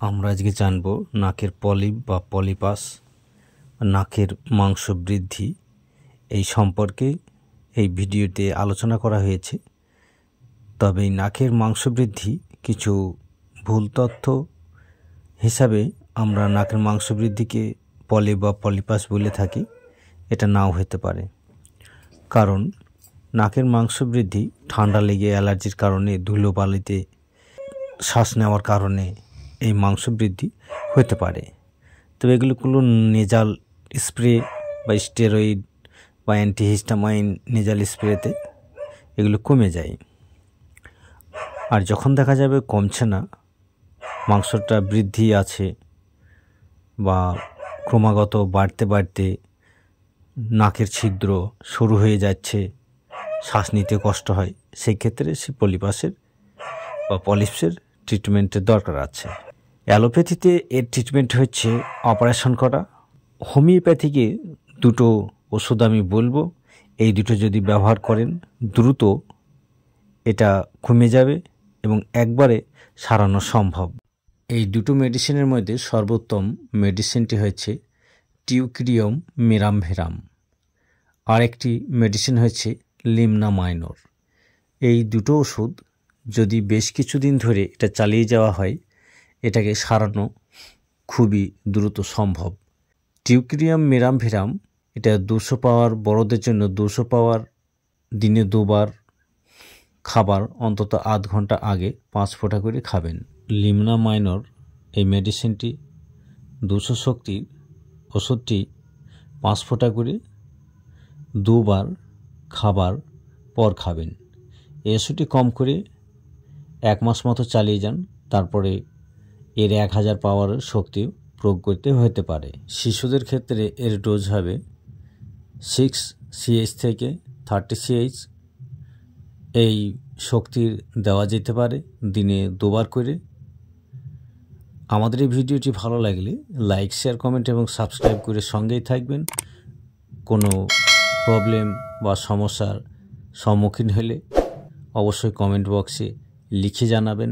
আমরা আজকে জানব নাকের পলিপ বা পলিপাস, নাকের মাংস বৃদ্ধি এই সম্পর্কে এই ভিডিওতে আলোচনা করা হয়েছে। তবে এই নাকের মাংস বৃদ্ধি কিছু ভুল তথ্য হিসাবে আমরা নাকের মাংস বৃদ্ধিকে পলিপ বা পলিপাস বলে থাকি। এটা নাও হতে পারে, কারণ নাকের মাংস বৃদ্ধি ঠান্ডা লেগে অ্যালার্জির কারণে ধুলোবালিতে শ্বাস নেওয়ার কারণে এই মাংস বৃদ্ধি হতে পারে। তবে এগুলো নেজাল স্প্রে বা স্টেরয়েড বা অ্যান্টিহিস্টামাইন নেজাল স্প্রেতে এগুলো কমে যায়। আর যখন দেখা যাবে কমছে না, মাংসটা বৃদ্ধি আছে বা ক্রমাগত বাড়তে বাড়তে নাকের ছিদ্র শুরু হয়ে যাচ্ছে, শ্বাস নিতে কষ্ট হয়, সেই ক্ষেত্রে সে পলিপাসের বা পলিপসের ট্রিটমেন্টের দরকার আছে। অ্যালোপ্যাথিতে এর ট্রিটমেন্ট হচ্ছে অপারেশন করা। হোমিওপ্যাথিকে দুটো ওষুধ আমি বলবো, এই দুটো যদি ব্যবহার করেন দ্রুত এটা কমে যাবে এবং একবারে সারানো সম্ভব। এই দুটো মেডিসিনের মধ্যে সর্বোত্তম মেডিসিনটি হচ্ছে টিউক্রিয়াম মেরামভেরাম, আর একটি মেডিসিন হচ্ছে লিমনা মাইনর। এই দুটো ওষুধ যদি বেশ কিছুদিন ধরে এটা চালিয়ে যাওয়া হয়, এটাকে সারানো খুবই দ্রুত সম্ভব। টিউক্রিয়াম মেরামভেরাম এটা 200 পাওয়ার বড়দের জন্য 200 পাওয়ার দিনে 2 বার খাবার অন্তত আধ ঘন্টা আগে 5 ফোঁটা করে খাবেন। লিমনা মাইনর এই মেডিসিনটি 200 শক্তির ওষুধটি 5 ফোঁটা করে 2 বার খাবার পর খাবেন। এই ওষুধটি কম করে 1 মাস মতো চালিয়ে যান, তারপরে এর 1000 পাওয়ারের শক্তি প্রয়োগ করতে হতে পারে। শিশুদের ক্ষেত্রে এর ডোজ হবে 6 CH থেকে 30 CH। এই শক্তির দেওয়া যেতে পারে দিনে 2 বার করে। আমাদের এই ভিডিওটি ভালো লাগলে লাইক, শেয়ার, কমেন্ট এবং সাবস্ক্রাইব করে সঙ্গেই থাকবেন। কোনো প্রবলেম বা সমস্যার সম্মুখীন হলে অবশ্যই কমেন্ট বক্সে লিখে জানাবেন।